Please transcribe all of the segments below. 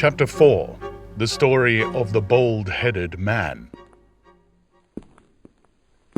Chapter 4. The Story of the Bald-Headed Man.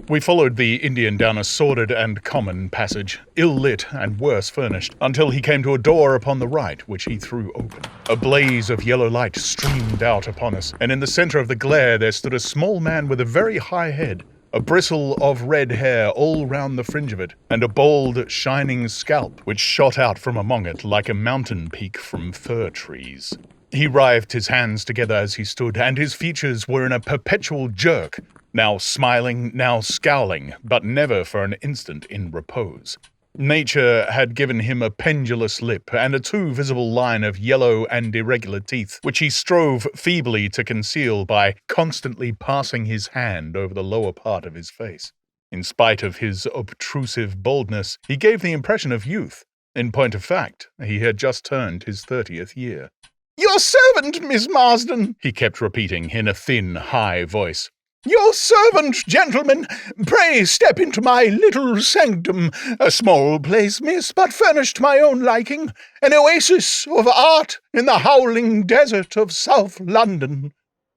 We followed the Indian down a sordid and common passage, ill-lit and worse furnished, until he came to a door upon the right, which he threw open. A blaze of yellow light streamed out upon us, and in the center of the glare there stood a small man with a very high head, a bristle of red hair all round the fringe of it, and a bald, shining scalp which shot out from among it like a mountain peak from fir trees. He writhed his hands together as he stood, and his features were in a perpetual jerk, now smiling, now scowling, but never for an instant in repose. Nature had given him a pendulous lip and a too visible line of yellow and irregular teeth, which he strove feebly to conceal by constantly passing his hand over the lower part of his face. In spite of his obtrusive baldness, he gave the impression of youth. In point of fact, he had just turned his 30th year. "Your servant, Miss Marsden," he kept repeating in a thin, high voice. "Your servant, gentlemen. Pray step into my little sanctum. A small place, miss, but furnished to my own liking. An oasis of art in the howling desert of South London."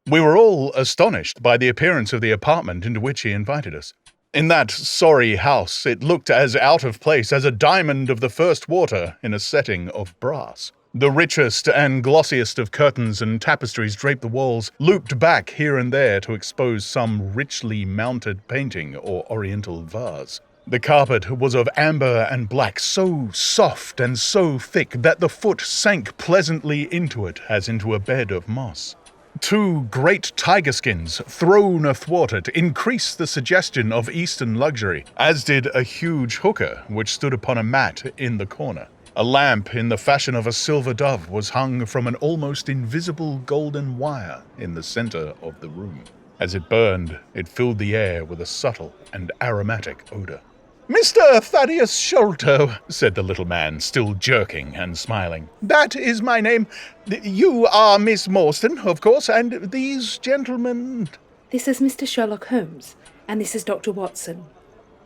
We were all astonished by the appearance of the apartment into which he invited us. In that sorry house, it looked as out of place as a diamond of the first water in a setting of brass. The richest and glossiest of curtains and tapestries draped the walls, looped back here and there to expose some richly mounted painting or oriental vase. The carpet was of amber and black, so soft and so thick that the foot sank pleasantly into it as into a bed of moss. Two great tiger skins, thrown athwart it, increased the suggestion of Eastern luxury, as did a huge hookah which stood upon a mat in the corner. A lamp in the fashion of a silver dove was hung from an almost invisible golden wire in the center of the room. As it burned, it filled the air with a subtle and aromatic odor. "Mr. Thaddeus Sholto," said the little man, still jerking and smiling. "That is my name. You are Miss Morstan, of course, and these gentlemen—" "This is Mr. Sherlock Holmes, and this is Dr. Watson."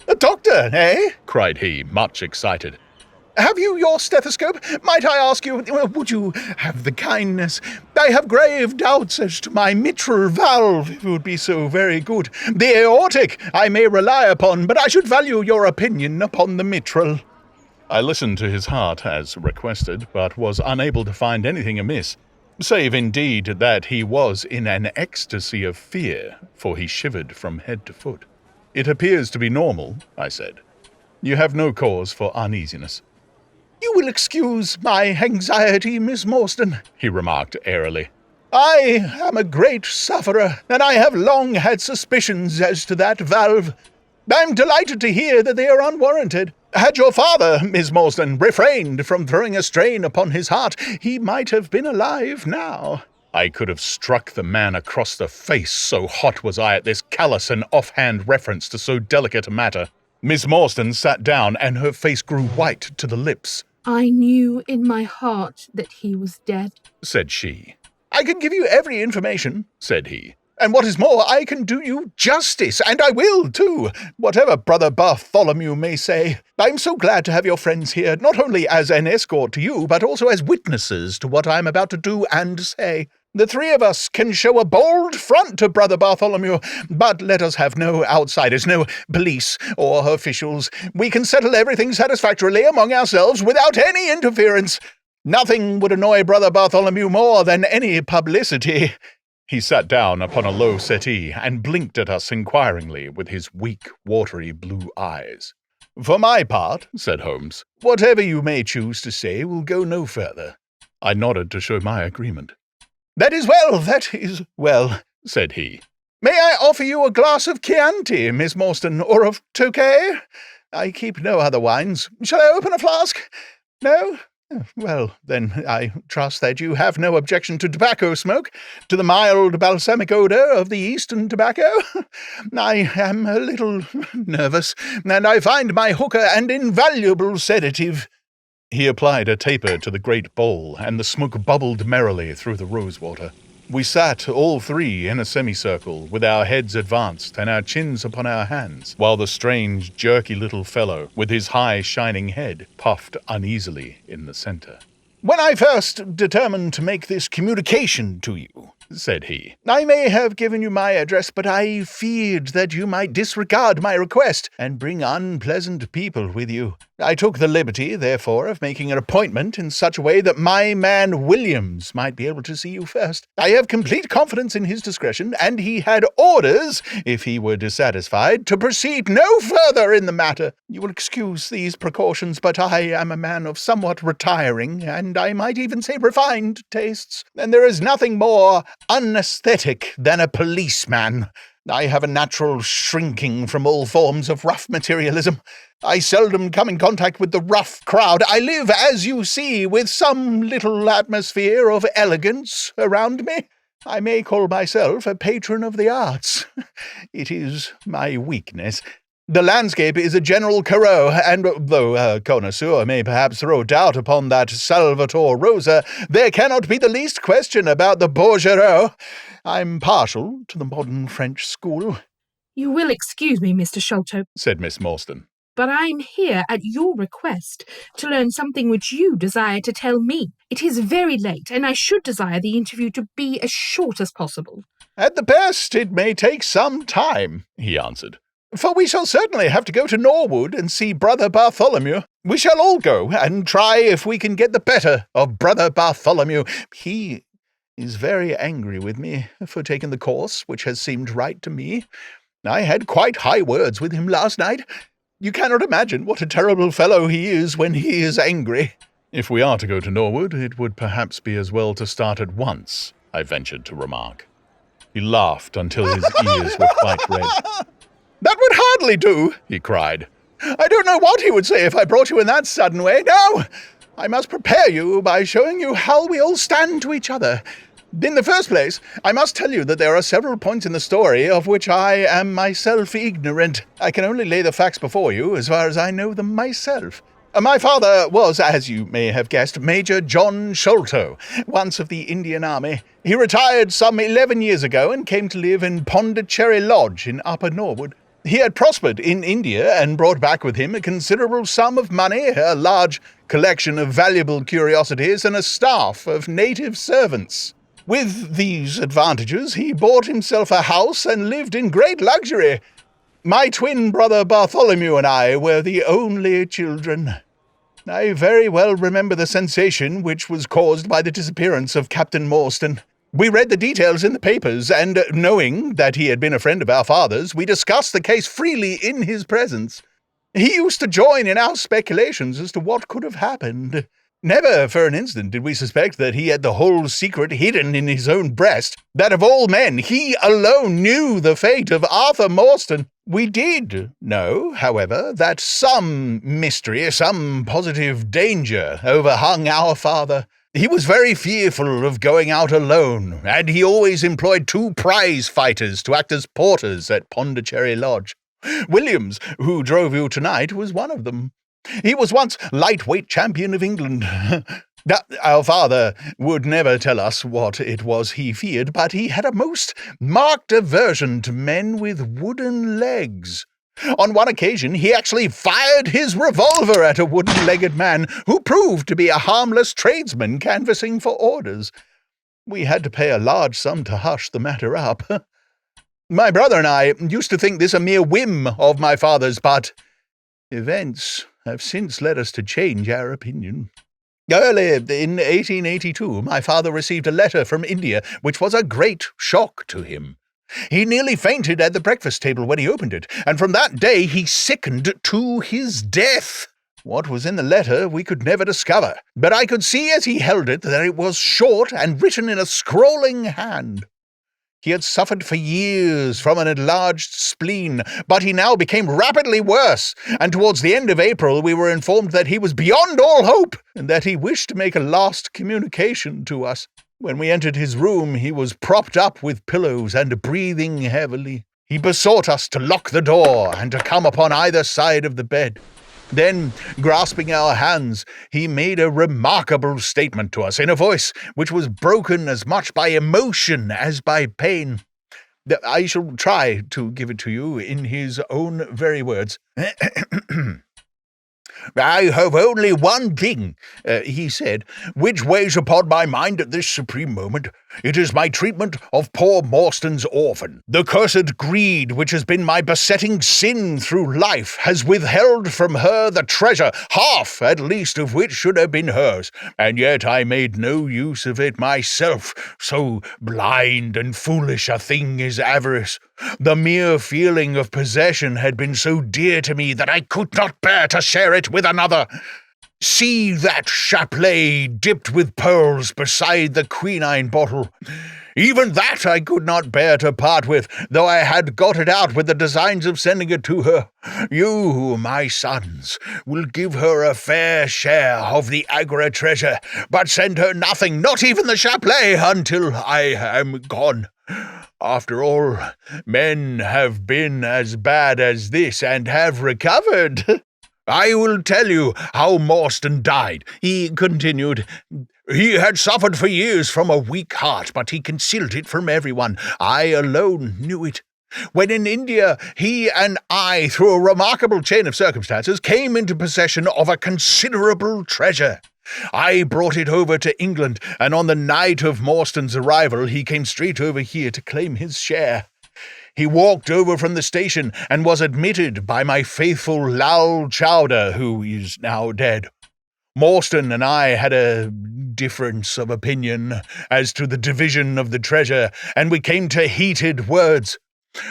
"A doctor, eh?" cried he, much excited. "Have you your stethoscope? Might I ask you, would you have the kindness? I have grave doubts as to my mitral valve, if it would be so very good. The aortic I may rely upon, but I should value your opinion upon the mitral." I listened to his heart as requested, but was unable to find anything amiss, save indeed that he was in an ecstasy of fear, for he shivered from head to foot. "It appears to be normal," I said. "You have no cause for uneasiness." "You will excuse my anxiety, Miss Morstan," he remarked airily. "I am a great sufferer, and I have long had suspicions as to that valve. I'm delighted to hear that they are unwarranted. Had your father, Miss Morstan, refrained from throwing a strain upon his heart, he might have been alive now." I could have struck the man across the face, so hot was I at this callous and offhand reference to so delicate a matter. Miss Morstan sat down, and her face grew white to the lips. "I knew in my heart that he was dead," said she. "I can give you every information," said he. "And what is more, I can do you justice, and I will, too, whatever Brother Bartholomew may say. I'm so glad to have your friends here, not only as an escort to you, but also as witnesses to what I'm about to do and say. The three of us can show a bold front to Brother Bartholomew, but let us have no outsiders, no police or officials. We can settle everything satisfactorily among ourselves without any interference. Nothing would annoy Brother Bartholomew more than any publicity." He sat down upon a low settee and blinked at us inquiringly with his weak, watery blue eyes. "For my part," said Holmes, "whatever you may choose to say will go no further." I nodded to show my agreement. That is well," said he. "May I offer you a glass of Chianti, Miss Morstan, or of Tokay? I keep no other wines. Shall I open a flask? No? Well, then, I trust that you have no objection to tobacco smoke, to the mild balsamic odor of the Eastern tobacco. I am a little nervous, and I find my hookah an invaluable sedative." He applied a taper to the great bowl, and the smoke bubbled merrily through the rosewater. We sat, all three, in a semicircle, with our heads advanced and our chins upon our hands, while the strange, jerky little fellow, with his high, shining head, puffed uneasily in the center. "When I first determined to make this communication to you," said he, "I may have given you my address, but I feared that you might disregard my request and bring unpleasant people with you. I took the liberty, therefore, of making an appointment in such a way that my man Williams might be able to see you first. I have complete confidence in his discretion, and he had orders, if he were dissatisfied, to proceed no further in the matter. You will excuse these precautions, but I am a man of somewhat retiring, and I might even say refined tastes, and there is nothing more unaesthetic than a policeman. I have a natural shrinking from all forms of rough materialism. I seldom come in contact with the rough crowd. I live, as you see, with some little atmosphere of elegance around me. I may call myself a patron of the arts. It is my weakness. The landscape is a general Corot, and though a connoisseur may perhaps throw doubt upon that Salvator Rosa, there cannot be the least question about the Bouguereau. I'm partial to the modern French school." You will excuse me, Mr. Sholto, said Miss Morstan, but I'm here at your request to learn something which you desire to tell me. It is very late, and I should desire the interview to be as short as possible. "At the best, it may take some time," he answered, "for we shall certainly have to go to Norwood and see Brother Bartholomew. We shall all go and try if we can get the better of Brother Bartholomew. He is very angry with me for taking the course which has seemed right to me. I had quite high words with him last night. You cannot imagine what a terrible fellow he is when he is angry." "If we are to go to Norwood, it would perhaps be as well to start at once," I ventured to remark. He laughed until his ears were quite red. "That would hardly do," he cried. "I don't know what he would say if I brought you in that sudden way. No, I must prepare you by showing you how we all stand to each other. In the first place, I must tell you that there are several points in the story of which I am myself ignorant. I can only lay the facts before you as far as I know them myself. My father was, as you may have guessed, Major John Sholto, once of the Indian Army. He retired some 11 years ago and came to live in Pondicherry Lodge in Upper Norwood. He had prospered in India and brought back with him a considerable sum of money, a large collection of valuable curiosities, and a staff of native servants. With these advantages, he bought himself a house and lived in great luxury. My twin brother Bartholomew and I were the only children. I very well remember the sensation which was caused by the disappearance of Captain Morstan. We read the details in the papers, and knowing that he had been a friend of our father's, we discussed the case freely in his presence. He used to join in our speculations as to what could have happened. Never for an instant did we suspect that he had the whole secret hidden in his own breast, that of all men he alone knew the fate of Arthur Morstan. We did know, however, that some mystery, some positive danger overhung our father. He was very fearful of going out alone, and he always employed 2 prize fighters to act as porters at Pondicherry Lodge. Williams, who drove you tonight, was one of them. He was once lightweight champion of England. Our father would never tell us what it was he feared, but he had a most marked aversion to men with wooden legs. On one occasion, he actually fired his revolver at a wooden-legged man who proved to be a harmless tradesman canvassing for orders. We had to pay a large sum to hush the matter up. My brother and I used to think this a mere whim of my father's, but events have since led us to change our opinion. Early in 1882, my father received a letter from India, which was a great shock to him. He nearly fainted at the breakfast table when he opened it, and from that day he sickened to his death. What was in the letter we could never discover, but I could see as he held it that it was short and written in a scrawling hand. He had suffered for years from an enlarged spleen, but he now became rapidly worse, and towards the end of April we were informed that he was beyond all hope, and that he wished to make a last communication to us. When we entered his room, he was propped up with pillows and breathing heavily. He besought us to lock the door and to come upon either side of the bed. Then, grasping our hands, he made a remarkable statement to us in a voice which was broken as much by emotion as by pain. I shall try to give it to you in his own very words. I have only one thing, he said, which weighs upon my mind at this supreme moment. It is my treatment of poor Morstan's orphan. The cursed greed which has been my besetting sin through life has withheld from her the treasure, half at least of which should have been hers, and yet I made no use of it myself. So blind and foolish a thing is avarice. The mere feeling of possession had been so dear to me that I could not bear to share it with another. See that chapelet dipped with pearls beside the quinine bottle. Even that I could not bear to part with, though I had got it out with the designs of sending it to her. You, my sons, will give her a fair share of the Agra treasure, but send her nothing, not even the chapelet, until I am gone. After all, men have been as bad as this and have recovered. I will tell you how Morstan died, he continued. He had suffered for years from a weak heart, but he concealed it from everyone. I alone knew it. When in India, he and I, through a remarkable chain of circumstances, came into possession of a considerable treasure. I brought it over to England, and on the night of Morstan's arrival, he came straight over here to claim his share. He walked over from the station and was admitted by my faithful Lal Chowder, who is now dead. Morstan and I had a difference of opinion as to the division of the treasure, and we came to heated words.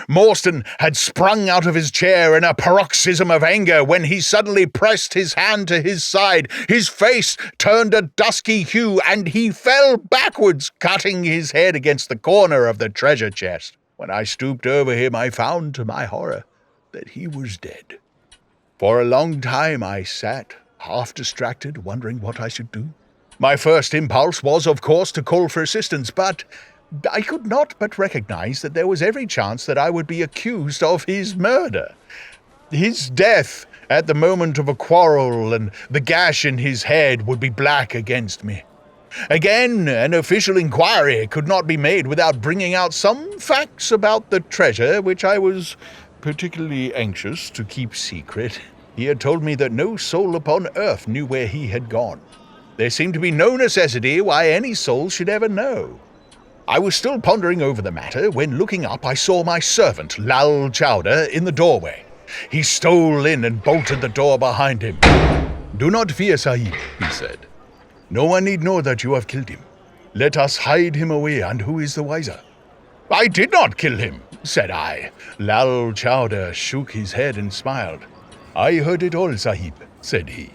Morstan had sprung out of his chair in a paroxysm of anger when he suddenly pressed his hand to his side. His face turned a dusky hue, and he fell backwards, cutting his head against the corner of the treasure chest. When I stooped over him, I found, to my horror, that he was dead. For a long time I sat, half distracted, wondering what I should do. My first impulse was, of course, to call for assistance, but I could not but recognize that there was every chance that I would be accused of his murder. His death at the moment of a quarrel and the gash in his head would be black against me. Again, an official inquiry could not be made without bringing out some facts about the treasure which I was particularly anxious to keep secret. He had told me that no soul upon earth knew where he had gone. There seemed to be no necessity why any soul should ever know. I was still pondering over the matter when, looking up, I saw my servant, Lal Chowder, in the doorway. He stole in and bolted the door behind him. "Do not fear, Sahib," he said. "No one need know that you have killed him. Let us hide him away, and who is the wiser?" "I did not kill him," said I. Lal Chowder shook his head and smiled. "I heard it all, Sahib," said he.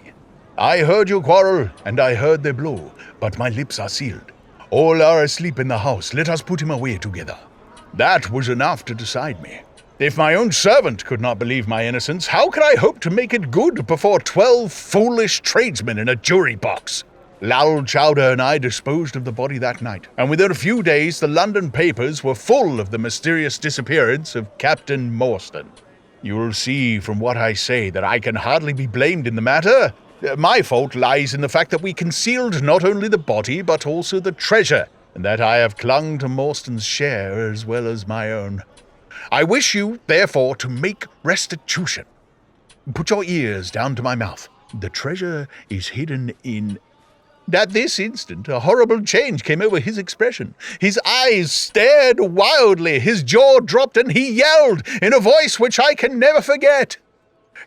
"I heard you quarrel, and I heard the blow, but my lips are sealed. All are asleep in the house. Let us put him away together." That was enough to decide me. If my own servant could not believe my innocence, how could I hope to make it good before 12 foolish tradesmen in a jury box? Lal Chowder and I disposed of the body that night, and within a few days the London papers were full of the mysterious disappearance of Captain Morstan. You'll see from what I say that I can hardly be blamed in the matter. My fault lies in the fact that we concealed not only the body but also the treasure, and that I have clung to Morstan's share as well as my own. I wish you, therefore, to make restitution. Put your ears down to my mouth. The treasure is hidden in... At this instant, a horrible change came over his expression. His eyes stared wildly, his jaw dropped, and he yelled in a voice which I can never forget.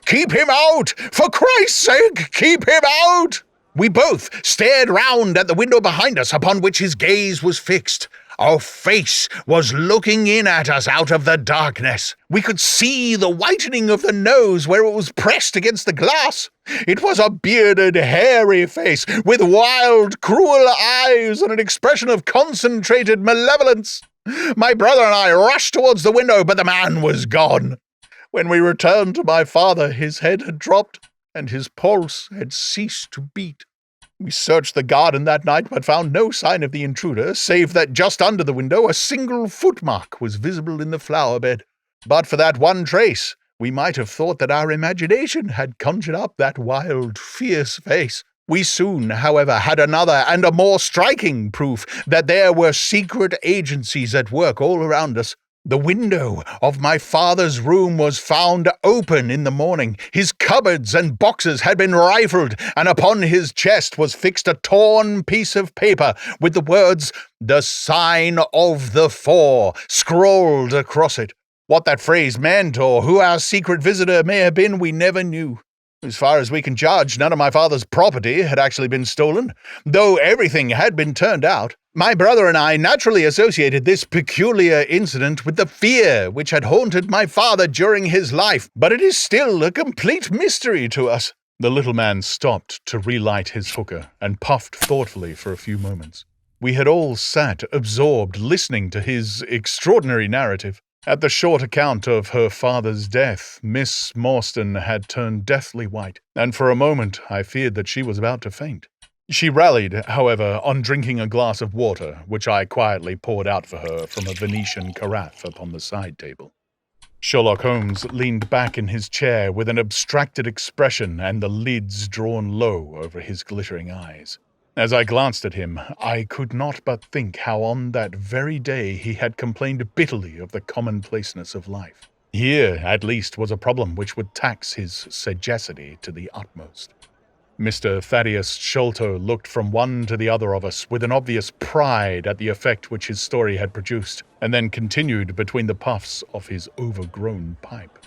"Keep him out! For Christ's sake, keep him out!" We both stared round at the window behind us, upon which his gaze was fixed. A face was looking in at us out of the darkness. We could see the whitening of the nose where it was pressed against the glass. It was a bearded, hairy face, with wild, cruel eyes and an expression of concentrated malevolence. My brother and I rushed towards the window, but the man was gone. When we returned to my father, his head had dropped, and his pulse had ceased to beat. We searched the garden that night, but found no sign of the intruder, save that just under the window a single footmark was visible in the flower bed. But for that one trace, we might have thought that our imagination had conjured up that wild, fierce face. We soon, however, had another and a more striking proof that there were secret agencies at work all around us. The window of my father's room was found open in the morning. His cupboards and boxes had been rifled, and upon his chest was fixed a torn piece of paper with the words, 'The Sign of the Four,' scrawled across it. What that phrase meant, or who our secret visitor may have been, we never knew. As far as we can judge, none of my father's property had actually been stolen, though everything had been turned out. My brother and I naturally associated this peculiar incident with the fear which had haunted my father during his life, but it is still a complete mystery to us." The little man stopped to relight his hookah and puffed thoughtfully for a few moments. We had all sat absorbed, listening to his extraordinary narrative. At the short account of her father's death, Miss Morstan had turned deathly white, and for a moment I feared that she was about to faint. She rallied, however, on drinking a glass of water, which I quietly poured out for her from a Venetian carafe upon the side table. Sherlock Holmes leaned back in his chair with an abstracted expression and the lids drawn low over his glittering eyes. As I glanced at him, I could not but think how on that very day he had complained bitterly of the commonplaceness of life. Here, at least, was a problem which would tax his sagacity to the utmost. Mr. Thaddeus Sholto looked from one to the other of us with an obvious pride at the effect which his story had produced, and then continued between the puffs of his overgrown pipe.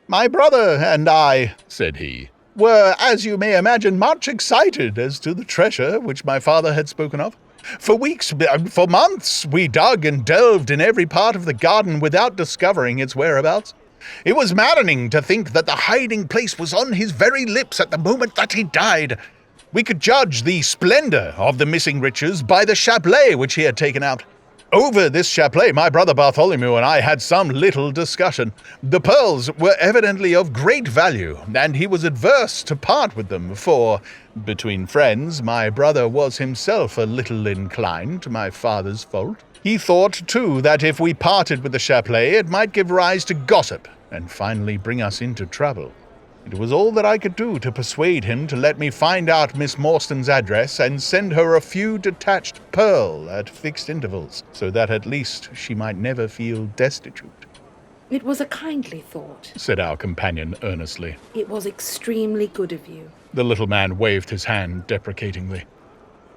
"My brother and I," said he, "were, as you may imagine, much excited as to the treasure which my father had spoken of. For weeks, for months, we dug and delved in every part of the garden without discovering its whereabouts. It was maddening to think that the hiding place was on his very lips at the moment that he died. We could judge the splendor of the missing riches by the chapelet which he had taken out. Over this chapelet, my brother Bartholomew and I had some little discussion. The pearls were evidently of great value, and he was averse to part with them, for, between friends, my brother was himself a little inclined to my father's fault. He thought, too, that if we parted with the chapelet, it might give rise to gossip, and finally bring us into trouble. It was all that I could do to persuade him to let me find out Miss Morstan's address and send her a few detached pearls at fixed intervals, so that at least she might never feel destitute." "It was a kindly thought," said our companion earnestly. "It was extremely good of you." The little man waved his hand deprecatingly.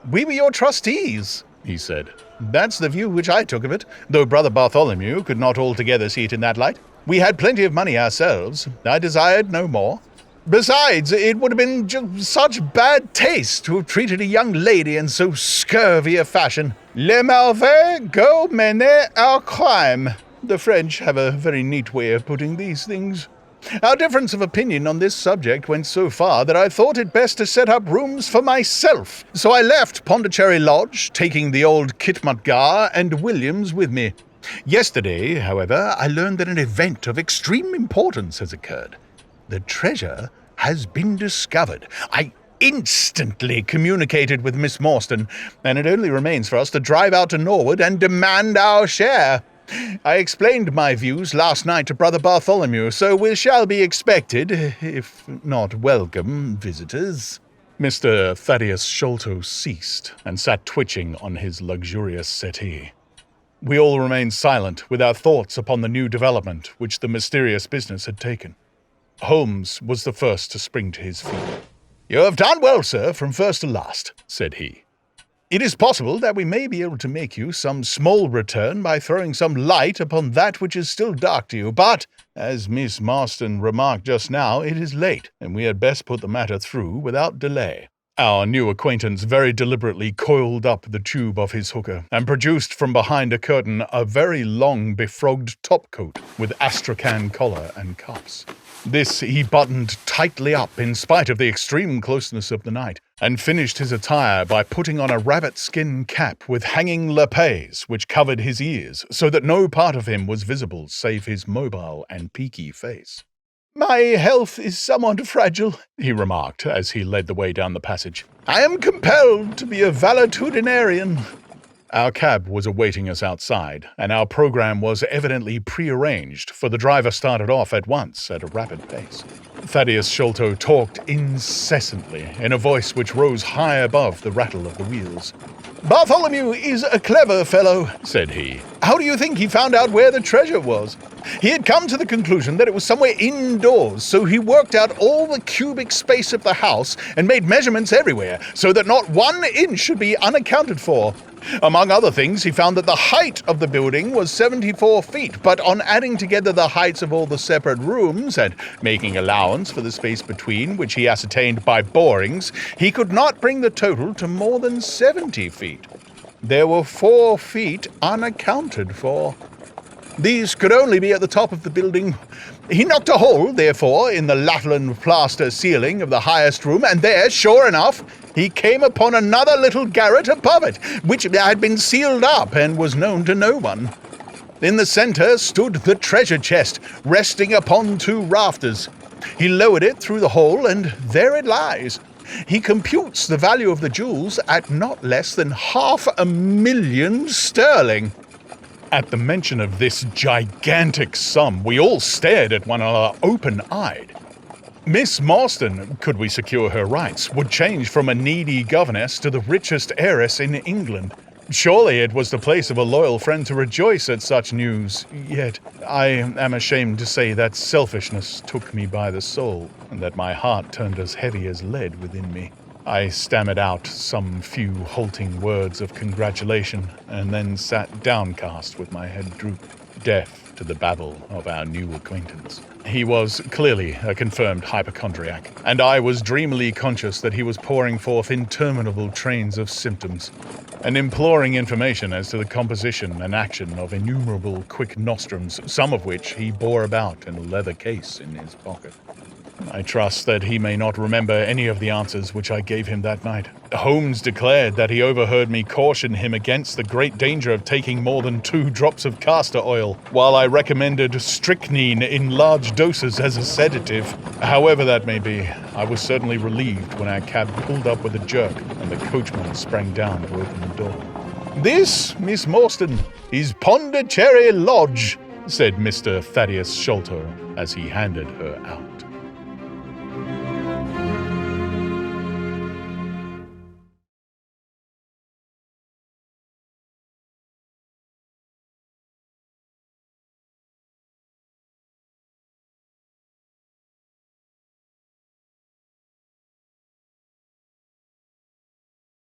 "We were your trustees," he said. "That's the view which I took of it, though Brother Bartholomew could not altogether see it in that light. We had plenty of money ourselves. I desired no more. Besides, it would have been just such bad taste to have treated a young lady in so scurvy a fashion. Le mauvais go mener au crime. The French have a very neat way of putting these things. Our difference of opinion on this subject went so far that I thought it best to set up rooms for myself. So I left Pondicherry Lodge, taking the old Khitmatgar and Williams with me. Yesterday, however, I learned that an event of extreme importance has occurred. The treasure has been discovered. I instantly communicated with Miss Morstan, and it only remains for us to drive out to Norwood and demand our share. I explained my views last night to Brother Bartholomew, so we shall be expected, if not welcome, visitors." Mr. Thaddeus Sholto ceased and sat twitching on his luxurious settee. We all remained silent, with our thoughts upon the new development which the mysterious business had taken. Holmes was the first to spring to his feet. "You have done well, sir, from first to last," said he. "It is possible that we may be able to make you some small return by throwing some light upon that which is still dark to you, but, as Miss Marston remarked just now, it is late, and we had best put the matter through without delay." Our new acquaintance very deliberately coiled up the tube of his hookah and produced from behind a curtain a very long befrogged topcoat with astrakhan collar and cuffs. This he buttoned tightly up in spite of the extreme closeness of the night, and finished his attire by putting on a rabbit-skin cap with hanging lappets which covered his ears, so that no part of him was visible save his mobile and peaky face. "My health is somewhat fragile," he remarked as he led the way down the passage. "I am compelled to be a valetudinarian." Our cab was awaiting us outside, and our program was evidently prearranged, for the driver started off at once at a rapid pace. Thaddeus Sholto talked incessantly, in a voice which rose high above the rattle of the wheels. "Bartholomew is a clever fellow," said he. "How do you think he found out where the treasure was? He had come to the conclusion that it was somewhere indoors, so he worked out all the cubic space of the house and made measurements everywhere, so that not 1 inch should be unaccounted for. Among other things, he found that the height of the building was 74 feet, but on adding together the heights of all the separate rooms and making allowance for the space between, which he ascertained by borings, he could not bring the total to more than 70 feet. There were 4 feet unaccounted for. These could only be at the top of the building. He knocked a hole, therefore, in the Latland plaster ceiling of the highest room, and there, sure enough, he came upon another little garret above it, which had been sealed up and was known to no one. In the center stood the treasure chest, resting upon 2 rafters. He lowered it through the hole, and there it lies. He computes the value of the jewels at not less than 500,000 sterling. At the mention of this gigantic sum, we all stared at one another open-eyed. Miss Marston, could we secure her rights, would change from a needy governess to the richest heiress in England. Surely it was the place of a loyal friend to rejoice at such news. Yet I am ashamed to say that selfishness took me by the soul, and that my heart turned as heavy as lead within me. I stammered out some few halting words of congratulation, and then sat downcast with my head drooped, deaf to the babble of our new acquaintance. He was clearly a confirmed hypochondriac, and I was dreamily conscious that he was pouring forth interminable trains of symptoms, and imploring information as to the composition and action of innumerable quick nostrums, some of which he bore about in a leather case in his pocket. I trust that he may not remember any of the answers which I gave him that night. Holmes declared that he overheard me caution him against the great danger of taking more than 2 drops of castor oil, while I recommended strychnine in large doses as a sedative. However that may be, I was certainly relieved when our cab pulled up with a jerk and the coachman sprang down to open the door. "This, Miss Morstan, is Pondicherry Lodge," said Mr. Thaddeus Sholto as he handed her out.